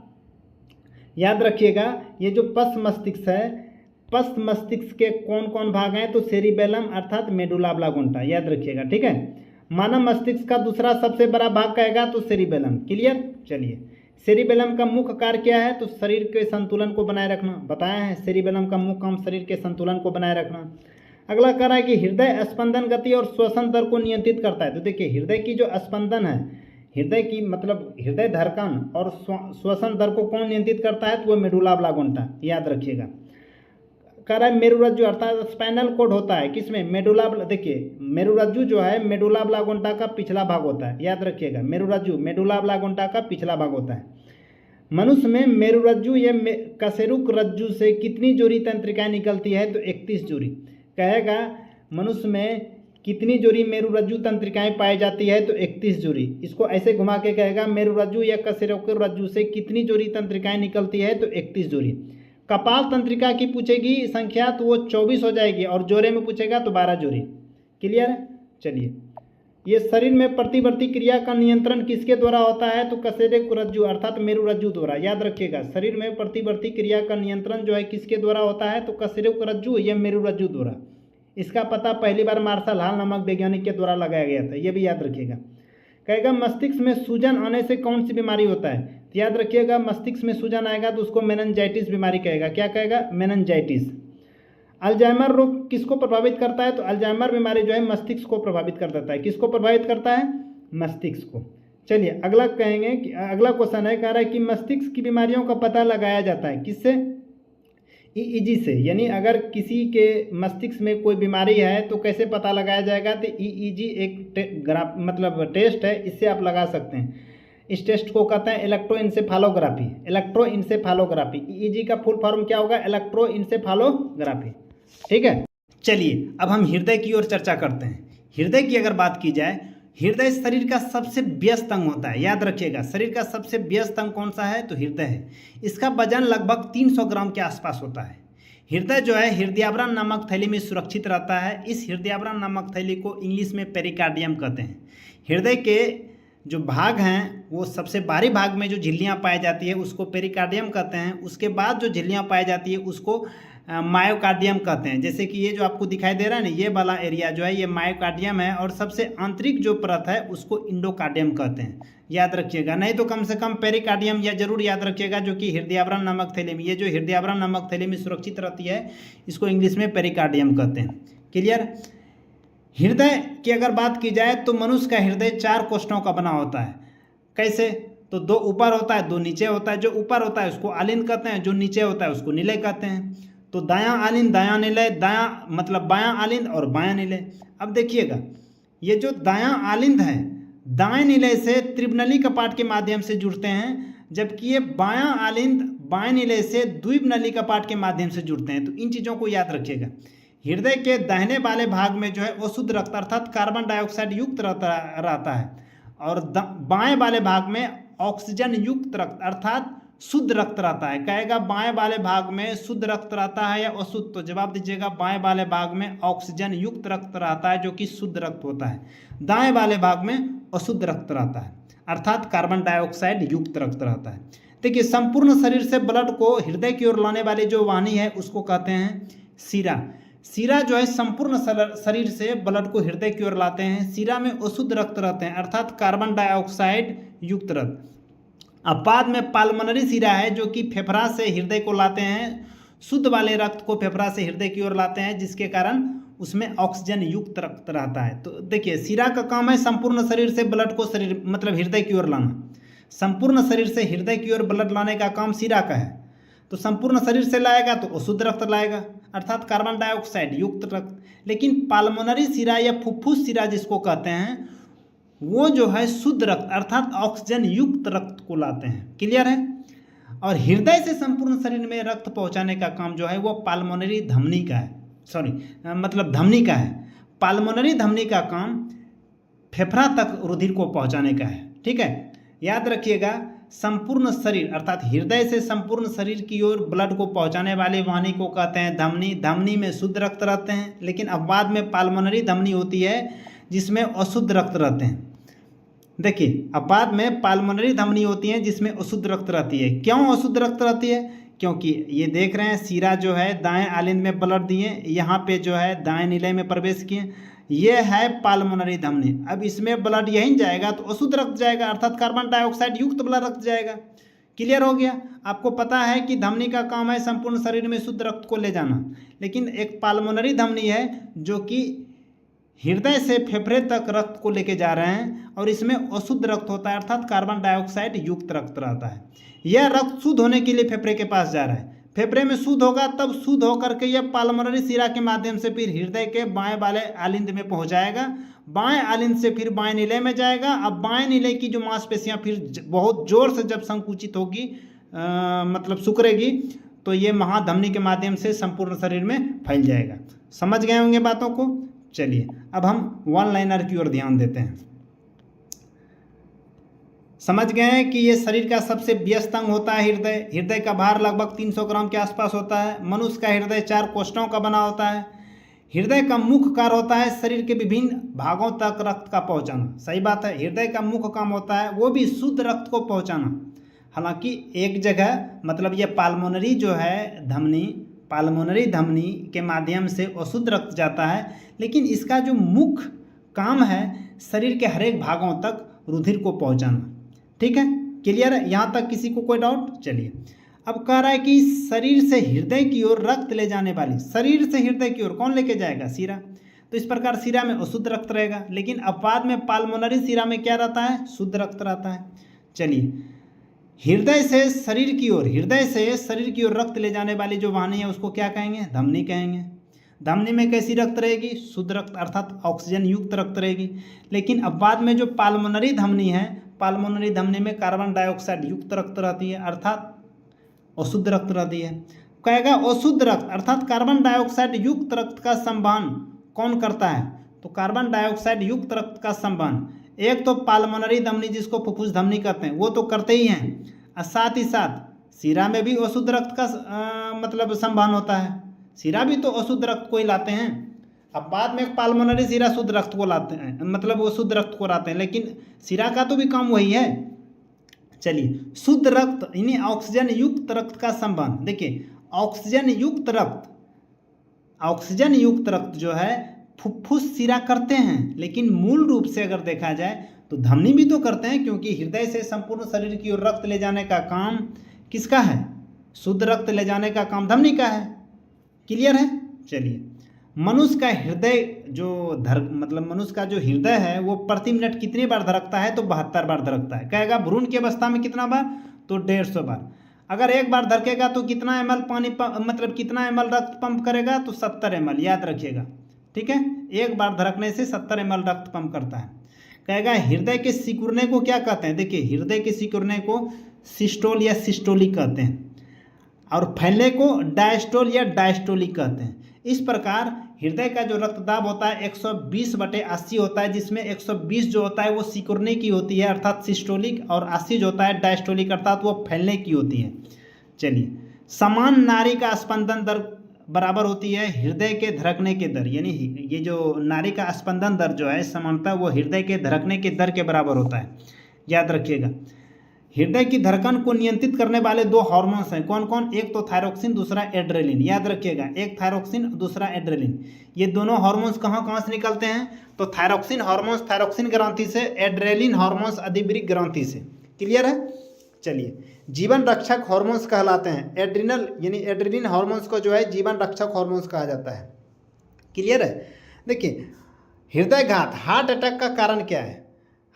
याद रखिएगा ये जो पश्च मस्तिष्क है, पश्च मस्तिष्क के कौन कौन भाग हैं, तो सेरिबेलम अर्थात मेडुला ऑब्लांगोसा, याद रखिएगा। ठीक है? मानव मस्तिष्क का दूसरा सबसे बड़ा भाग कहेगा तो सेरिबेलम। क्लियर? चलिए सेरिबेलम का मुख्य कार्य क्या है, तो शरीर के संतुलन को बनाए रखना, बताया है सेरिबेलम का मुख्य काम शरीर के संतुलन को बनाए रखना। अगला कह रहा है कि हृदय स्पंदन गति और श्वसन दर को नियंत्रित करता है। तो देखिए हृदय की जो स्पंदन है, हृदय की मतलब हृदय धड़कन और श्वसन दर को कौन नियंत्रित करता है, तो वो मेडुला ऑब्लांगोसा, याद रखिएगा। कह रहा है मेरुरज्जु अर्थात स्पाइनल कोड होता है किसमें, मेडुला, देखिए मेरुरज्जु जो है मेडुला ऑब्लांगोसा का पिछला भाग होता है, याद रखिएगा। मेरुरज्जु मेडुला ऑब्लांगोसा का पिछला भाग होता है। मनुष्य में मेरुरज्जु या कशेरुक रज्जु से कितनी जोड़ी तंत्रिकाएं निकलती है, तो 31 जोड़ी। कहेगा मनुष्य में कितनी जोड़ी मेरुरज्जु तंत्रिकाएं पाई जाती है, तो 31 जोड़ी। इसको ऐसे घुमा के कहेगा मेरुरज्जु या कशेरुक रज्जु से कितनी जोड़ी तंत्रिकाएं निकलती है, तो 31 जोड़ी। कपाल तंत्रिका की पूछेगी संख्या तो वो 24 हो जाएगी, और जोड़े में पूछेगा तो 12 जोड़ी। क्लियर है? चलिए ये शरीर में प्रतिवर्ती क्रिया का नियंत्रण किसके द्वारा होता है, तो कशेरुक रज्जु अर्थात मेरुरज्जु द्वारा। याद रखिएगा शरीर में प्रतिवर्ती क्रिया का नियंत्रण जो है किसके द्वारा होता है, तो कशेरुक रज्जु या मेरुरज्जु द्वारा। इसका पता पहली बार मार्शल हॉल नामक वैज्ञानिक के द्वारा लगाया गया था, ये भी याद रखिएगा। कहेगा मस्तिष्क में सूजन आने से कौन सी बीमारी होता है, तो याद रखिएगा मस्तिष्क में सूजन आएगा तो उसको मेनिंजाइटिस बीमारी कहेगा। क्या कहेगा, मेनिंजाइटिस। अल्जाइमर रोग किसको प्रभावित करता है, तो अल्जाइमर बीमारी जो है मस्तिष्क को प्रभावित कर देता है। किसको प्रभावित करता है, मस्तिष्क को। चलिए अगला कहेंगे कि अगला क्वेश्चन है, कह रहा है कि मस्तिष्क की बीमारियों का पता लगाया जाता है किससे, ईईजी से। यानी अगर किसी के मस्तिष्क में कोई बीमारी है तो कैसे पता लगाया जाएगा, तो ईईजी एक मतलब टेस्ट है, इससे आप लगा सकते हैं। इस टेस्ट को कहते हैं इलेक्ट्रोइंसेफेलोग्राफी। इलेक्ट्रोइंसेफेलोग्राफी, ईईजी का फुल फॉर्म क्या होगा, इलेक्ट्रोइंसेफेलोग्राफी। ठीक है? चलिए अब हम हृदय की ओर चर्चा करते हैं हृदय की अगर बात की जाए, हृदय शरीर का सबसे व्यस्त अंग होता है। याद रखिएगा, शरीर का सबसे व्यस्त अंग कौन सा है? तो हृदय है। इसका वजन लगभग 300 ग्राम के आसपास होता है। हृदय जो है हृदयावरण नामक थैली में सुरक्षित रहता है। इस हृदयावरण नामक थैली को इंग्लिश में पेरिकार्डियम कहते हैं। हृदय के जो भाग हैं वो सबसे बाहरी भाग में जो झिल्लियाँ पाई जाती है उसको पेरिकार्डियम कहते हैं। उसके बाद जो झिल्लियाँ पाई जाती है उसको मायोकार्डियम कहते हैं। जैसे कि ये जो आपको दिखाई दे रहा है ना, ये वाला एरिया जो है ये मायोकार्डियम है, और सबसे आंतरिक जो परत है उसको इंडोकार्डियम कहते हैं। याद रखिएगा, नहीं तो कम से कम पेरिकार्डियम या जरूर याद रखिएगा, जो कि हृदयावरण नामक थैली में, ये जो हृदयावरण नामक थैली में सुरक्षित रहती है इसको इंग्लिश में पेरिकार्डियम कहते हैं। क्लियर? हृदय की अगर बात की जाए तो मनुष्य का हृदय 4 कोष्ठों का बना होता है। कैसे? तो 2 ऊपर होता है, 2 नीचे होता है। जो ऊपर होता है उसको आलिंद कहते हैं, जो नीचे होता है उसको निलय कहते हैं। तो दायां आलिंद, दायां निलय, दायां मतलब बायां आलिंद और बायां निलय। अब देखिएगा, ये जो दायां आलिंद है दाएं निलय से त्रिबनली कपाट के माध्यम से जुड़ते हैं, जबकि ये बायां आलिंद बाएं निलय से द्विबनली कपाट के माध्यम से जुड़ते हैं। तो इन चीज़ों को याद रखिएगा। हृदय के दाहिने वाले भाग में जो है अशुद्ध रक्त अर्थात कार्बन डाइऑक्साइड युक्त रहता है, और बाएं वाले भाग में ऑक्सीजन युक्त रक्त अर्थात शुद्ध रक्त रहता है। कहेगा बाएं वाले भाग में शुद्ध रक्त रहता है या अशुद्ध? तो जवाब दीजिएगा बाएं वाले भाग में ऑक्सीजन युक्त रक्त रहता है, जो कि शुद्ध रक्त होता है। दाएं वाले भाग में अशुद्ध रक्त रहता है अर्थात कार्बन डाइऑक्साइड युक्त रक्त रहता है। देखिए, संपूर्ण शरीर से ब्लड को हृदय की ओर लाने वाली जो वाहिनी है उसको कहते हैं शिरा। शिरा जो है संपूर्ण शरीर से ब्लड को हृदय की ओर लाते हैं। शिरा में अशुद्ध रक्त रहते हैं अर्थात कार्बन डाइऑक्साइड युक्त रक्त। अब बाद में पाल्मोनरी शिरा है, जो कि फेफड़ा से हृदय को लाते हैं। शुद्ध वाले रक्त को फेफड़ा से हृदय की ओर लाते हैं, जिसके कारण उसमें ऑक्सीजन युक्त रक्त रहता है। तो देखिए, शिरा का काम है संपूर्ण शरीर से ब्लड को शरीर मतलब हृदय की ओर लाना। संपूर्ण शरीर से हृदय की ओर ब्लड लाने का काम शिरा का है। तो संपूर्ण शरीर से लाएगा तो अशुद्ध रक्त लाएगा अर्थात कार्बन डाइऑक्साइड युक्त रक्त। लेकिन पाल्मोनरी शिरा या फुफ्फुस शिरा जिसको कहते हैं, वो जो है शुद्ध रक्त अर्थात ऑक्सीजन युक्त रक्त को लाते हैं। क्लियर है? और हृदय से संपूर्ण शरीर में रक्त पहुंचाने का काम जो है वो पाल्मोनरी धमनी का है, धमनी का है। पाल्मोनरी धमनी का काम फेफड़ा तक रुधिर को पहुंचाने का है। ठीक है, याद रखिएगा, संपूर्ण शरीर अर्थात हृदय से संपूर्ण शरीर की ओर ब्लड को पहुंचाने वाली वाहिनी को कहते हैं धमनी। धमनी में शुद्ध रक्त रहते हैं, लेकिन अब बाद में पाल्मोनरी धमनी होती है जिसमें अशुद्ध रक्त रहते हैं। देखिए, अब बाद में पाल्मोनरी धमनी होती है जिसमें अशुद्ध रक्त रहती है। क्यों अशुद्ध रक्त रहती है? क्योंकि ये देख रहे हैं, शिरा जो है दाएं आलिंद में ब्लड दिए, यहाँ पे जो है दाएं निलय में प्रवेश किए, ये है पाल्मोनरी धमनी। अब इसमें ब्लड यहीं जाएगा तो अशुद्ध रक्त जाएगा अर्थात कार्बन डाइऑक्साइड युक्त ब्लड रक्त जाएगा। क्लियर हो गया? आपको पता है कि धमनी का काम है संपूर्ण शरीर में शुद्ध रक्त को ले जाना, लेकिन एक पाल्मोनरी धमनी है जो कि हृदय से फेफड़े तक रक्त को लेके जा रहे हैं, और इसमें अशुद्ध रक्त होता है अर्थात कार्बन डाइऑक्साइड युक्त रक्त रहता है। यह रक्त शुद्ध होने के लिए फेफड़े के पास जा रहा है। फेफड़े में शुद्ध होगा तब शुद्ध होकर के यह पाल्मोनरी शिरा के माध्यम से फिर हृदय के बाएं वाले आलिंद में पहुंच जाएगा। बाएं आलिंद से फिर बाएं निलय में जाएगा। अब बाएं निलय की जो मांसपेशियां फिर बहुत जोर से जब संकुचित होगी सिकुड़ेगी, तो ये महाधमनी के माध्यम से संपूर्ण शरीर में फैल जाएगा। समझ गए होंगे बातों को? चलिए, अब हम वन लाइनर की ओर ध्यान देते हैं। समझ गए हैं कि ये शरीर का सबसे व्यस्त अंग होता है हृदय। हृदय का भार लगभग 300 ग्राम के आसपास होता है। मनुष्य का हृदय 4 कोष्ठों का बना होता है। हृदय का मुख्य कार्य होता है शरीर के विभिन्न भागों तक रक्त का पहुंचाना। सही बात है, हृदय का मुख्य काम होता है वो भी शुद्ध रक्त को पहुंचाना। हालांकि एक जगह ये पाल्मोनरी जो है धमनी, पाल्मोनरी धमनी के माध्यम से अशुद्ध रक्त जाता है, लेकिन इसका जो मुख्य काम है शरीर के हर एक भागों तक रुधिर को पहुंचाना। ठीक है, क्लियर है? यहाँ तक किसी को कोई डाउट? चलिए, अब कह रहा है कि शरीर से हृदय की ओर रक्त ले जाने वाली, शरीर से हृदय की ओर कौन लेके जाएगा? शिरा। तो इस प्रकार शिरा में अशुद्ध रक्त रहेगा, लेकिन अपवाद में पाल्मोनरी शिरा में क्या रहता है? शुद्ध रक्त रहता है। चलिए, हृदय से शरीर की ओर रक्त ले जाने वाली जो वाहिनी है उसको क्या कहेंगे? धमनी कहेंगे। धमनी में कैसी रक्त रहेगी? शुद्ध रक्त अर्थात ऑक्सीजन युक्त रक्त रहेगी। लेकिन अपवाद में जो पाल्मोनरी धमनी है, पाल्मोनरी धमनी में कार्बन डाइऑक्साइड युक्त रक्त रहती है अर्थात अशुद्ध रक्त रहती है। कहेगा अशुद्ध रक्त अर्थात कार्बन डाइऑक्साइड युक्त रक्त का संवहन कौन करता है? तो कार्बन डाइऑक्साइड युक्त रक्त का संवहन एक तो पाल्मोनरी धमनी जिसको फुफ्फुस धमनी कहते हैं वो तो करते ही हैं, और साथ ही साथ शिरा में भी अशुद्ध रक्त का मतलब संवहन होता है। शिरा भी तो अशुद्ध रक्त को ही लाते हैं। अब बाद में पाल्मोनरी शिरा शुद्ध रक्त को लाते हैं, मतलब वो शुद्ध रक्त को लाते हैं, लेकिन शिरा का तो भी काम वही है। चलिए, शुद्ध रक्त यानी ऑक्सीजन युक्त रक्त का संवहन। देखिए, ऑक्सीजन युक्त रक्त जो है फुफ्फुस शिरा करते हैं, लेकिन मूल रूप से अगर देखा जाए तो धमनी भी तो करते हैं, क्योंकि हृदय से संपूर्ण शरीर की ओर रक्त ले जाने का काम किसका है? शुद्ध रक्त ले जाने का काम धमनी का है। क्लियर है? चलिए, मनुष्य का हृदय मनुष्य का जो हृदय है वो प्रति मिनट कितनी बार धड़कता है? तो 72 बार धड़कता है। कहेगा भ्रूण की अवस्था में कितना बार? तो 150 बार। अगर एक बार धड़केगा तो कितना ml पानी कितना ml रक्त पंप करेगा? तो 70 ml, याद रखिएगा। ठीक है, एक बार धड़कने से 70 ml रक्त पंप करता है। कहेगा हृदय के सिकुड़ने को क्या कहते हैं? देखिए, हृदय के सिकुड़ने को सिस्टोल या सिस्टोलिक कहते हैं, और फैलने को डायस्टोल या डायस्टोलिक कहते हैं। इस प्रकार हृदय का जो रक्तदाब होता है 120/80 होता है, जिसमें 120 जो होता है वो सिकुड़ने की होती है अर्थात सिस्टोलिक, और 80 जो होता है डायस्टोलिक अर्थात वो फैलने की होती है। चलिए, समान नाड़ी का स्पंदन दर बराबर होती है हृदय के धड़कने के दर, यानी ये जो नाड़ी का स्पंदन दर जो है समानता वो हृदय के धड़कने के दर के बराबर होता है। याद रखिएगा, हृदय की धड़कन को नियंत्रित करने वाले 2 हार्मोन्स हैं। कौन कौन? एक तो थायरोक्सिन, दूसरा एड्रेलिन। याद रखिएगा, एक थायरोक्सिन, दूसरा एड्रेलिन। ये दोनों हार्मोन्स कहाँ कहाँ से निकलते हैं? तो थायरोक्सिन हार्मोन्स थायरोक्सिन ग्रंथि से, एड्रेलिन हार्मोन्स अधिवृक्क ग्रंथि से। क्लियर है? चलिए, जीवन रक्षक हार्मोन्स कहलाते हैं। एड्रिनल यानी एड्रेलिन हार्मोन्स को जो है जीवन रक्षक हार्मोन्स कहा जाता है। क्लियर है? देखिए, हृदयघात हार्ट अटैक का कारण क्या है?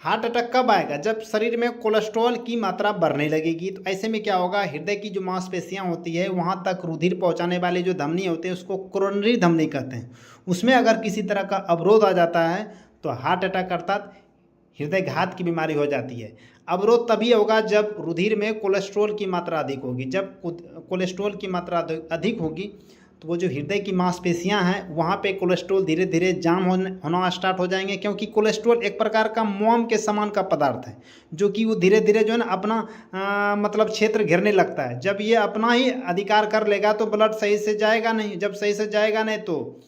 हार्ट अटैक कब आएगा? जब शरीर में कोलेस्ट्रॉल की मात्रा बढ़ने लगेगी। तो ऐसे में क्या होगा? हृदय की जो मांसपेशियां होती है वहां तक रुधिर पहुंचाने वाले जो धमनी होते हैं उसको कोरोनरी धमनी कहते हैं। उसमें अगर किसी तरह का अवरोध आ जाता है तो हार्ट अटैक अर्थात हृदयघात की बीमारी हो जाती है। अवरोध तभी होगा जब रुधिर में कोलेस्ट्रॉल की मात्रा अधिक होगी। जब कोलेस्ट्रॉल की मात्रा अधिक होगी तो वो जो हृदय की मांसपेशियां हैं वहाँ पे कोलेस्ट्रॉल धीरे धीरे जाम होना स्टार्ट हो जाएंगे, क्योंकि कोलेस्ट्रॉल एक प्रकार का मोम के समान का पदार्थ है जो कि वो धीरे धीरे जो है ना अपना मतलब क्षेत्र घेरने लगता है। जब ये अपना ही अधिकार कर लेगा तो ब्लड सही से जाएगा नहीं, जब सही से जाएगा नहीं तो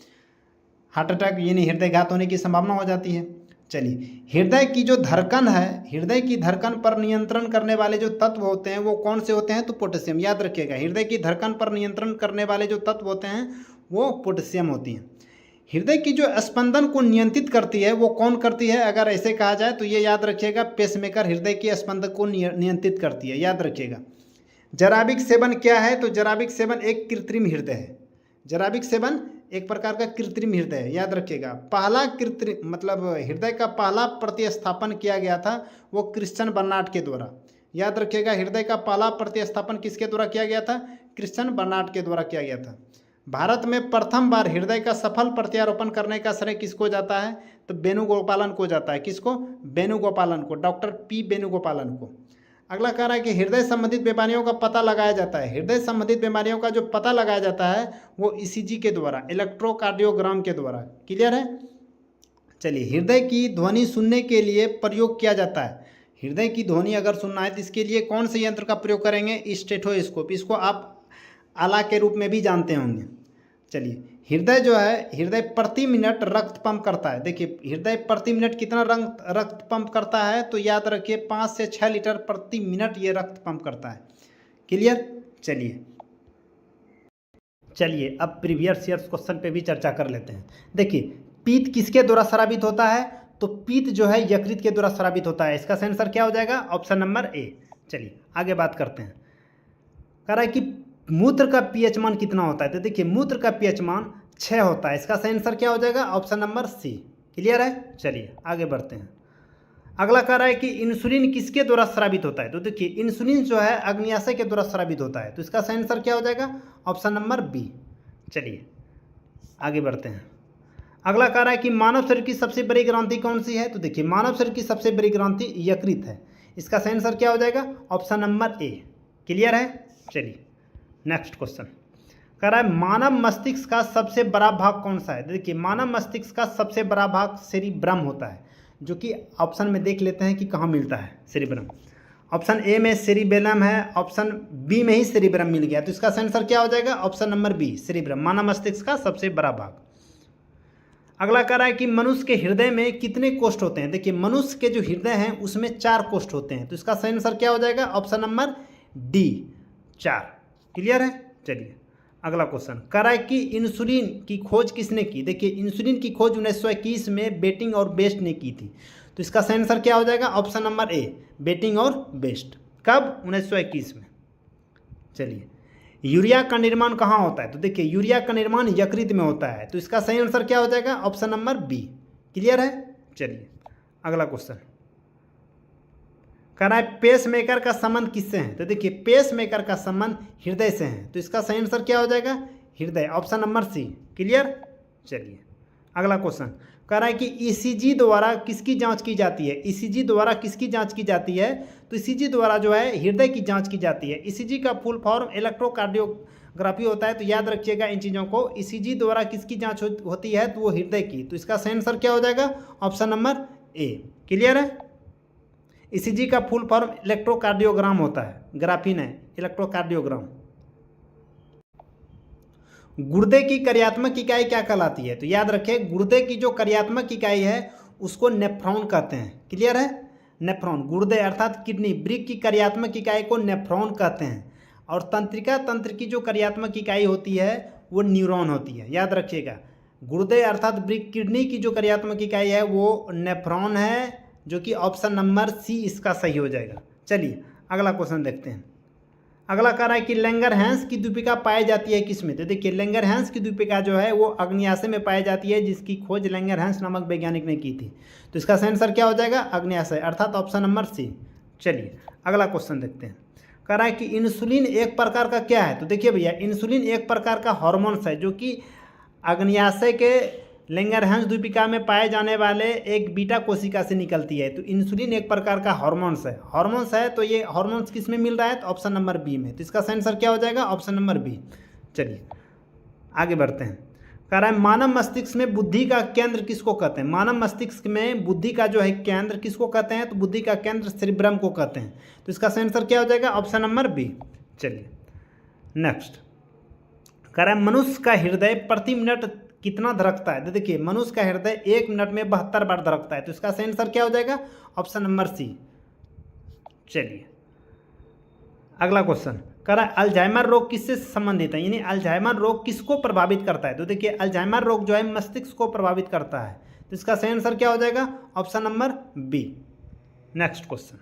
हार्ट अटैक यानी हृदयघात होने की संभावना हो जाती है। चलिए, हृदय की जो धड़कन है, हृदय की धड़कन पर नियंत्रण करने वाले जो तत्व होते हैं वो कौन से होते हैं? तो पोटेशियम। याद रखिएगा, हृदय की धड़कन पर नियंत्रण करने वाले जो तत्व होते हैं वो पोटेशियम होती हैं। हृदय की जो स्पंदन को नियंत्रित करती है वो कौन करती है? अगर ऐसे कहा जाए तो ये याद रखिएगा, पेसमेकर हृदय के स्पंदन को नियंत्रित करती है। याद रखिएगा। जराविक सेवन क्या है? तो जराविक सेवन एक कृत्रिम हृदय है। जराविक सेवन एक प्रकार का कृत्रिम हृदय है। याद रखिएगा, पहला कृत्रिम मतलब हृदय का पहला प्रतिस्थापन किया गया था वो क्रिश्चियन बर्नार्ड के द्वारा। याद रखिएगा, हृदय का पहला प्रतिस्थापन किसके द्वारा किया गया था? क्रिश्चियन बर्नार्ड के द्वारा किया गया था। भारत में प्रथम बार हृदय का सफल प्रत्यारोपण करने का श्रेय किसको जाता है? तो वेणुगोपालन को जाता है। किसको? वेणुगोपालन को, डॉक्टर पी वेणुगोपालन को। अगला कह रहा है कि हृदय संबंधित बीमारियों का पता लगाया जाता है। हृदय संबंधित बीमारियों का जो पता लगाया जाता है वो ईसीजी के द्वारा, इलेक्ट्रोकार्डियोग्राम के द्वारा। क्लियर है? चलिए, हृदय की ध्वनि सुनने के लिए प्रयोग किया जाता है। हृदय की ध्वनि अगर सुनना है तो इसके लिए कौन से यंत्र का प्रयोग करेंगे? स्टेथोस्कोप। इसको आप आला के रूप में भी जानते होंगे। चलिए, हृदय जो है, हृदय प्रति मिनट रक्त पंप करता है। देखिए, हृदय प्रति मिनट कितना रक्त पंप करता है? तो याद रखिए 5 से 6 लीटर प्रति मिनट ये रक्त पंप करता है। क्लियर? चलिए अब प्रीवियस ईयर्स क्वेश्चन पे भी चर्चा कर लेते हैं। देखिए, पित्त किसके द्वारा स्रावित होता है? तो पित्त जो है यकृत के द्वारा स्रावित होता है। इसका सही आंसर क्या हो जाएगा? Option number A. चलिए आगे बात करते हैं। कह रहा है कि मूत्र का पीएच मान कितना होता है? तो देखिए, मूत्र का पीएच मान 6 होता है। इसका सही आंसर क्या हो जाएगा? ऑप्शन नंबर सी। क्लियर है? चलिए आगे बढ़ते हैं। अगला कह रहा है कि इंसुलिन किसके द्वारा स्रावित होता है? तो देखिए, इंसुलिन जो है अग्न्याशय के द्वारा स्रावित होता है। तो इसका सही आंसर क्या हो जाएगा? Option number B. चलिए आगे बढ़ते हैं। अगला कह रहा है कि मानव शरीर की सबसे बड़ी ग्रंथि कौन सी है? तो देखिए, मानव शरीर की सबसे बड़ी ग्रंथि यकृत है। इसका सही आंसर क्या हो जाएगा? Option number A. क्लियर है? चलिए नेक्स्ट क्वेश्चन। कह रहा है मानव मस्तिष्क का सबसे बड़ा भाग कौन सा है। देखिए मानव मस्तिष्क का सबसे बड़ा भाग सेरिब्रम होता है, जो कि ऑप्शन में देख लेते हैं कि कहाँ मिलता है सेरिब्रम। ऑप्शन ए में सेरिबेलम है, ऑप्शन बी में ही सेरिब्रम मिल गया, तो इसका आंसर क्या हो जाएगा, ऑप्शन नंबर बी सेरिब्रम, मानव मस्तिष्क का सबसे बड़ा भाग। अगला कह रहा है कि मनुष्य के हृदय में कितने कोष्ठ होते हैं। देखिए मनुष्य के जो हृदय हैं उसमें 4 कोष्ठ होते हैं, तो इसका सही आंसर क्या हो जाएगा, ऑप्शन नंबर डी 4। क्लियर है। चलिए अगला क्वेश्चन कह रहा है कि इंसुलिन की खोज किसने की। देखिए इंसुलिन की खोज 1921 में बेटिंग और बेस्ट ने की थी, तो इसका सही आंसर क्या हो जाएगा, ऑप्शन नंबर ए बेटिंग और बेस्ट। कब, 1921 में। चलिए यूरिया का निर्माण कहाँ होता है। तो देखिए यूरिया का निर्माण यकृत में होता है, तो इसका सही आंसर क्या हो जाएगा, ऑप्शन नंबर बी। क्लियर है। चलिए अगला क्वेश्चन कह रहा है पेस मेकर का संबंध किससे है। तो देखिए पेस मेकर का संबंध हृदय से है, तो इसका सही आंसर क्या हो जाएगा, हृदय, ऑप्शन नंबर सी। क्लियर। चलिए अगला क्वेश्चन कह रहा है कि ईसीजी द्वारा किसकी जांच की जाती है। ईसीजी द्वारा किसकी जांच की जाती है, तो ईसीजी द्वारा जो है हृदय की जांच की जाती है। ईसीजी का फुल फॉर्म इलेक्ट्रोकार्डियोग्राफी होता है, तो याद रखिएगा इन चीज़ों को। ईसीजी द्वारा किसकी जांच होती है, तो वो हृदय की, तो इसका सही आंसर क्या हो जाएगा, ऑप्शन नंबर ए। क्लियर है। ईसीजी का फुल फॉर्म इलेक्ट्रोकार्डियोग्राम होता है, ग्राफीन है इलेक्ट्रोकार्डियोग्राम। गुर्दे की कार्यात्मक इकाई क्या कहलाती है। तो याद रखें गुर्दे की जो कार्यात्मक इकाई है उसको नेफ्रॉन कहते हैं। क्लियर है। नेफ्रॉन, गुर्दे अर्थात किडनी, ब्रिक की कार्यात्मक इकाई को नेफ्रॉन कहते हैं, और तंत्रिका तंत्र की जो कार्यात्मक इकाई होती है वो न्यूरॉन होती है। याद रखिएगा गुर्दे अर्थात ब्रिक, किडनी की जो कार्यात्मक इकाई है वो नेफ्रॉन है, जो कि ऑप्शन नंबर सी इसका सही हो जाएगा। चलिए अगला क्वेश्चन देखते हैं। अगला कह रहा है कि लैंगरहैंस की द्वीपिका पाई जाती है किसमें। तो देखिए लैंगरहैंस की द्वीपिका जो है वो अग्न्याशय में पाई जाती है, जिसकी खोज लैंगरहैंस नामक वैज्ञानिक ने की थी, तो इसका सही आंसर क्या हो जाएगा, अग्न्याशय, अर्थात ऑप्शन नंबर सी। चलिए अगला क्वेश्चन देखते हैं। कह रहा है कि इंसुलिन एक प्रकार का क्या है। तो देखिए भैया इंसुलिन एक प्रकार का हार्मोन्स है, जो कि अग्न्याशय के लैंगरहैंस द्वीपिका में पाए जाने वाले एक बीटा कोशिका से निकलती है। तो इंसुलिन एक प्रकार का हार्मोन्स है, तो ये हार्मोन्स किस में मिल रहा है, तो ऑप्शन नंबर बी में, तो इसका सही आंसर क्या हो जाएगा, ऑप्शन नंबर बी। चलिए आगे बढ़ते हैं। कह रहा है मानव मस्तिष्क में बुद्धि का केंद्र किसको कहते हैं। मानव मस्तिष्क में बुद्धि का जो है केंद्र किसको कहते हैं, तो बुद्धि का केंद्र सेरिब्रम को कहते हैं, तो इसका सही आंसर क्या हो जाएगा, ऑप्शन नंबर बी। चलिए नेक्स्ट कह रहा है मनुष्य का हृदय प्रति मिनट कितना धड़कता है। तो देखिए मनुष्य का हृदय 1 मिनट में 72 बार धड़कता है, तो इसका सही आंसर क्या हो जाएगा, ऑप्शन नंबर सी। चलिए अगला क्वेश्चन कह रहा है अल्जाइमर रोग किससे संबंधित है, यानी अल्जाइमर रोग किसको प्रभावित करता है। तो देखिए अल्जाइमर रोग जो है मस्तिष्क को प्रभावित करता है, तो इसका सही आंसर क्या हो जाएगा, option number B. Next question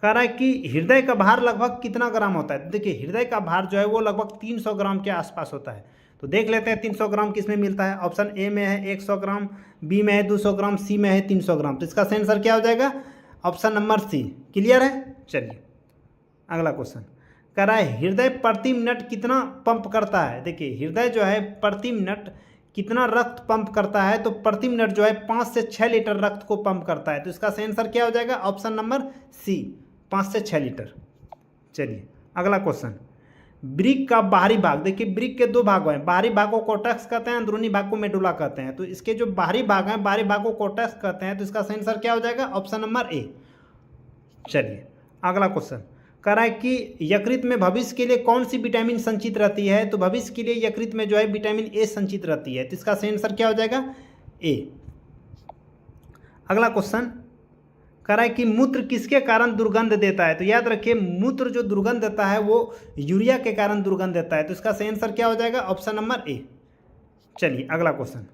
कह रहा है कि हृदय का भार लगभग कितना ग्राम होता है। तो देखिए हृदय का भार जो है वो लगभग 300 ग्राम के आसपास होता है, तो देख लेते हैं 300 ग्राम किस में मिलता है। ऑप्शन ए में है 100 ग्राम, बी में है 200 ग्राम, सी में है 300 ग्राम, तो इसका सही आंसर क्या हो जाएगा, ऑप्शन नंबर सी। क्लियर है। चलिए अगला क्वेश्चन कह रहा है हृदय प्रति मिनट कितना पंप करता है। देखिए हृदय जो है प्रति मिनट कितना रक्त पंप करता है, तो प्रति मिनट जो है 5 से 6 लीटर रक्त को पंप करता है, तो इसका सही आंसर क्या हो जाएगा, ऑप्शन नंबर सी 5 से 6 लीटर। चलिए अगला क्वेश्चन ब्रिक का बाहरी भाग। देखिए ब्रिक के 2 भाग हैं, बाहरी भाग को कोर्टेक्स कहते हैं, अंदरूनी भाग को मेडुला कहते हैं, तो इसके जो बाहरी भाग हैं बाहरी भाग को कोर्टेक्स कहते हैं, तो इसका सही आंसर क्या हो जाएगा, ऑप्शन नंबर ए। चलिए अगला क्वेश्चन कह रहा है कि यकृत में भविष्य के लिए कौन सी विटामिन संचित रहती है। तो भविष्य के लिए यकृत में जो है विटामिन ए संचित रहती है, तो इसका सही आंसर क्या हो जाएगा, ए। अगला क्वेश्चन कह रहा है कि मूत्र किसके कारण दुर्गंध देता है। तो याद रखिए मूत्र जो दुर्गंध देता है वो यूरिया के कारण दुर्गंध देता है, तो इसका सही आंसर क्या हो जाएगा, ऑप्शन नंबर ए। चलिए अगला क्वेश्चन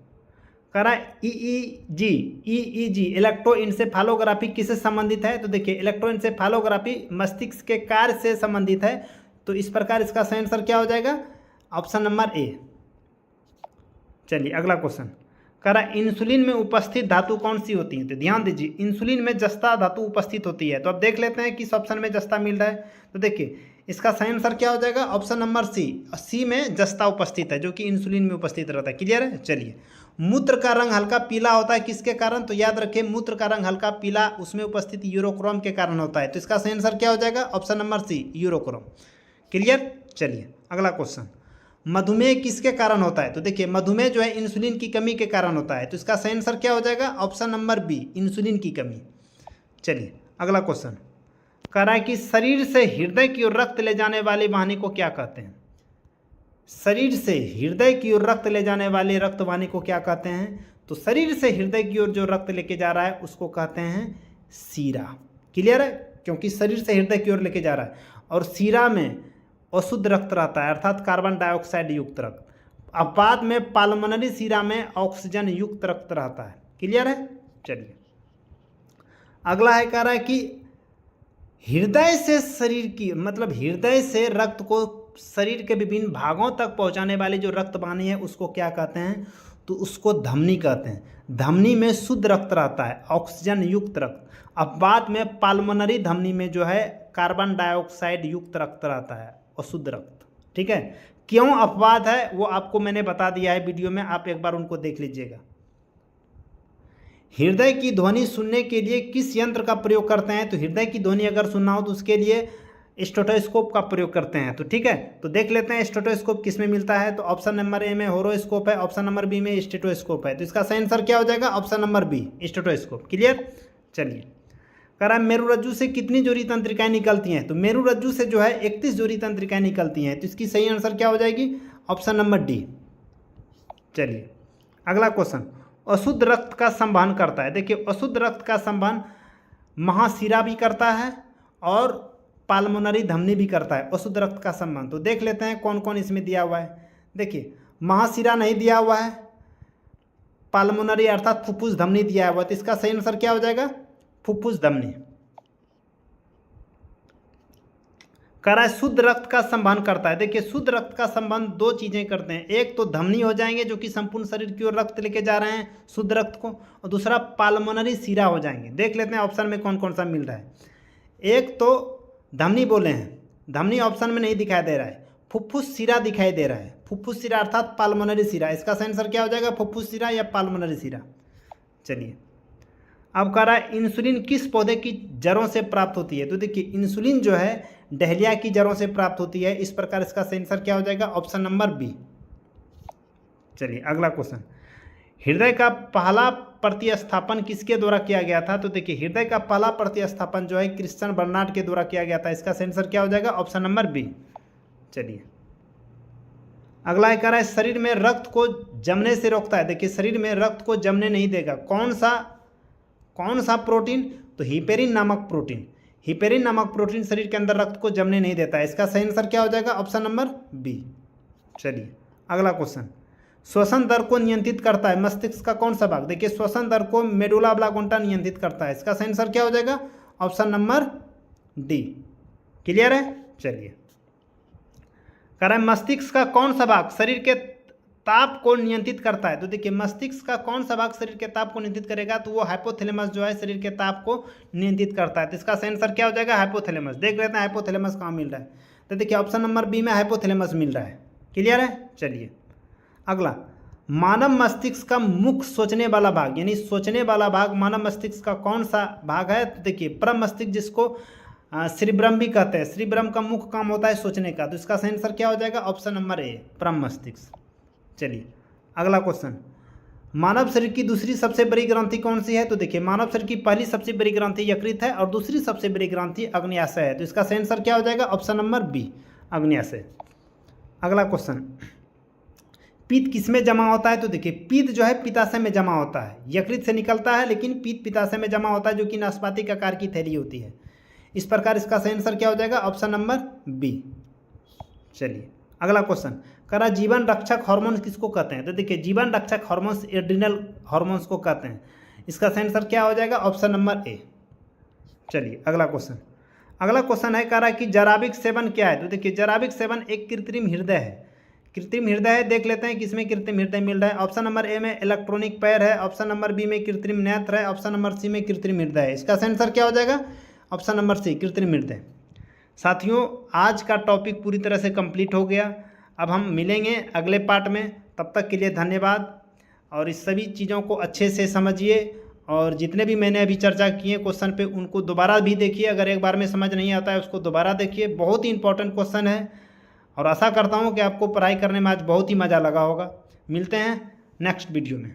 कह रहा है ईईजी इलेक्ट्रोइंसेफेलोग्राफी किससे संबंधित है। तो देखिए इलेक्ट्रोइंसेफेलोग्राफी मस्तिष्क के कार्य से संबंधित है, तो इस प्रकार इसका सही आंसर क्या हो जाएगा, ऑप्शन नंबर ए। चलिए अगला क्वेश्चन कह रहा है इंसुलिन में उपस्थित धातु कौन सी होती है। तो ध्यान दीजिए इंसुलिन में जस्ता धातु उपस्थित होती है, तो अब देख लेते हैं किस ऑप्शन में जस्ता मिल रहा है। तो देखिए इसका सही आंसर क्या हो जाएगा, ऑप्शन नंबर सी। सी में जस्ता उपस्थित है, जो कि इंसुलिन में उपस्थित रहता है। क्लियर है। चलिए मूत्र का रंग हल्का पीला होता है किसके कारण। तो याद रखें मूत्र का रंग हल्का पीला उसमें उपस्थित यूरोक्रोम के कारण होता है, तो इसका सही आंसर क्या हो जाएगा, option number C urochrome. Clear. चलिए अगला क्वेश्चन मधुमेह किसके कारण होता है? तो देखिए मधुमेह जो है इंसुलिन की कमी के कारण होता है। तो इसका सही आंसर क्या हो जाएगा? ऑप्शन नंबर बी, इंसुलिन की कमी। चलिए अगला क्वेश्चन कह रहा है कि शरीर से हृदय की ओर रक्त ले जाने वाली वाहिनी को क्या कहते हैं? शरीर से हृदय की ओर रक्त ले जाने वाली रक्त वाहिनी को क्या कहते हैं? तो शरीर से हृदय की ओर जो रक्त लेके जा रहा है उसको कहते हैं सीरा। क्लियर है? क्योंकि शरीर से हृदय की ओर लेके जा रहा है और सीरा में अशुद्ध रक्त रहता है अर्थात कार्बन डाइऑक्साइड युक्त रक्त। अपवाद में पाल्मोनरी सीरा में ऑक्सीजन युक्त रक्त रहता है। क्लियर है? चलिए अगला है कह रहा है कि हृदय से शरीर की मतलब हृदय से रक्त को शरीर के विभिन्न भागों तक पहुंचाने वाली जो रक्त वाहिनी है उसको क्या कहते हैं? तो उसको धमनी कहते हैं। धमनी में शुद्ध रक्त रहता है ऑक्सीजन युक्त रक्त। अपवाद में पाल्मोनरी धमनी में जो है कार्बन डाइऑक्साइड युक्त रक्त रहता है अशुद्ध रक्त। ठीक है? क्यों अपवाद है वो आपको मैंने बता दिया है वीडियो में, आप एक बार उनको देख लीजिएगा। हृदय की ध्वनि सुनने के लिए किस यंत्र का प्रयोग करते हैं? तो हृदय की ध्वनि अगर सुनना हो तो उसके लिए स्टेथोस्कोप का प्रयोग करते हैं। तो ठीक है, तो देख लेते हैं स्टेथोस्कोप किस में मिलता है। तो ऑप्शन नंबर ए में होरोस्कोप है, ऑप्शन नंबर बी में स्टेथोस्कोप है। तो इसका सही आंसर क्या हो जाएगा? Option number B, stethoscope. Clear? चलिए कह रहा है मेरुरज्जु से कितनी जोड़ी तंत्रिकाएं निकलती हैं? तो मेरुरज्जु से जो है 31 जोड़ी तंत्रिकाएं निकलती हैं। तो इसकी सही आंसर क्या हो जाएगी? Option number D. चलिए अगला क्वेश्चन, अशुद्ध रक्त का संवहन करता है। देखिए अशुद्ध रक्त का संवहन महाशिरा भी करता है और पाल्मोनरी धमनी भी करता है अशुद्ध रक्त का संवहन। तो देख लेते हैं कौन कौन इसमें दिया हुआ है। देखिए महाशिरा नहीं दिया हुआ है, पाल्मोनरी अर्थात फुफ्फुस धमनी दिया हुआ है। तो इसका सही आंसर क्या हो जाएगा? फुफ्फुस धमनी। कह रहा है शुद्ध रक्त का संवहन करता है। देखिए शुद्ध रक्त का संवहन दो चीजें करते हैं, एक तो धमनी हो जाएंगे जो कि संपूर्ण शरीर की ओर रक्त लेके जा रहे हैं शुद्ध रक्त को, और दूसरा पाल्मोनरी सीरा हो जाएंगे। देख लेते हैं ऑप्शन में कौन कौन सा मिल रहा है। एक तो धमनी बोले हैं, धमनी ऑप्शन में नहीं दिखाई दे रहा है, फुफ्फुस सीरा दिखाई दे रहा है, फुफ्फुस सीरा अर्थात पाल्मोनरी सीरा। इसका सही आंसर क्या हो जाएगा? फुफ्फुस सीरा या पाल्मोनरी सीरा। चलिए अब कह रहा है इंसुलिन किस पौधे की जड़ों से प्राप्त होती है? तो देखिए इंसुलिन जो है डहलिया की जड़ों से प्राप्त होती है। इस प्रकार इसका सही आंसर क्या हो जाएगा? Option number B. चलिए अगला क्वेश्चन, हृदय का पहला प्रतिस्थापन किसके द्वारा किया गया था? तो देखिए हृदय का पहला प्रतिस्थापन जो है क्रिश्चियन बर्नार्ड के द्वारा किया गया था। इसका सही आंसर क्या हो जाएगा? Option number B. चलिए अगला है कह रहा है शरीर में रक्त को जमने से रोकता है। देखिए शरीर में रक्त को जमने नहीं देगा कौन सा प्रोटीन? तो हिपेरिन नामक प्रोटीन। हिपेरिन नामक प्रोटीन शरीर के अंदर रक्त को जमने नहीं देता है। इसका सही आंसर क्या हो जाएगा? Option number B. चलिए अगला क्वेश्चन, श्वसन दर को नियंत्रित करता है मस्तिष्क का कौन सा भाग? देखिए श्वसन दर को मेडुला ऑब्लांगोसा नियंत्रित करता है। इसका सही आंसर क्या हो जाएगा? Option number D. क्लियर है? चलिए कह रहा है मस्तिष्क का कौन सा भाग शरीर के ताप को नियंत्रित करता है? तो देखिए मस्तिष्क का कौन सा भाग शरीर के ताप को नियंत्रित करेगा? तो वो हाइपोथैलेमस जो है शरीर के ताप को नियंत्रित करता है। तो इसका सही आंसर क्या हो जाएगा? हाइपोथैलेमस। देख लेते हैं हाइपोथैलेमस कहाँ मिल रहा है। तो देखिए ऑप्शन नंबर बी में हाइपोथैलेमस मिल रहा है। क्लियर है? चलिए अगला, मानव मस्तिष्क का मुख्य सोचने वाला भाग यानी सोचने वाला भाग मानव मस्तिष्क का कौन सा भाग है? तो देखिए परम मस्तिष्क जिसको श्रीब्रह्म भी कहते हैं। श्रीब्रह्म का मुख्य काम होता है सोचने का। तो इसका सही आंसर क्या हो जाएगा? ऑप्शन नंबर ए, परम मस्तिष्क। चलिए अगला क्वेश्चन, मानव शरीर की दूसरी सबसे बड़ी ग्रंथि कौन सी है? तो देखिए मानव शरीर की पहली सबसे बड़ी ग्रंथि यकृत है और दूसरी सबसे बड़ी ग्रंथि अग्न्याशय है। तो इसका सही आंसर क्या हो जाएगा? ऑप्शन नंबर बी, अग्न्याशय। अगला क्वेश्चन, पित्त किस में जमा होता है? तो देखिए पित्त जो है पित्ताशय में जमा होता है। यकृत से निकलता है लेकिन पित्त पित्ताशय में जमा होता है जो कि नाशपाती आकार की थैली होती है। इस प्रकार इसका सही आंसर क्या हो जाएगा? Option number B. चलिए अगला क्वेश्चन, कह रहा जीवन रक्षक हार्मोन किसको कहते हैं? तो देखिए जीवन रक्षक हार्मोन्स एड्रिनल हार्मोन्स को कहते हैं। इसका सही आंसर क्या हो जाएगा? Option number A. चलिए अगला क्वेश्चन है कह रहा है कि जराविक सेवन क्या है? तो देखिए जराविक सेवन एक कृत्रिम हृदय है। कृत्रिम हृदय है, देख लेते हैं किसमें कृत्रिम हृदय मिल रहा है। ऑप्शन नंबर ए में इलेक्ट्रॉनिक पैर है, ऑप्शन नंबर बी में कृत्रिम नेत्र है, ऑप्शन नंबर सी में कृत्रिम हृदय है। इसका सही आंसर क्या हो जाएगा? ऑप्शन नंबर सी, कृत्रिम हृदय। साथियों आज का टॉपिक पूरी तरह से कंप्लीट हो गया। अब हम मिलेंगे अगले पार्ट में, तब तक के लिए धन्यवाद। और इस सभी चीज़ों को अच्छे से समझिए और जितने भी मैंने अभी चर्चा किए क्वेश्चन पे उनको दोबारा भी देखिए। अगर एक बार में समझ नहीं आता है उसको दोबारा देखिए, बहुत ही इंपॉर्टेंट क्वेश्चन है और आशा करता हूँ कि आपको पढ़ाई करने में आज बहुत ही मज़ा लगा होगा। मिलते हैं नेक्स्ट वीडियो में।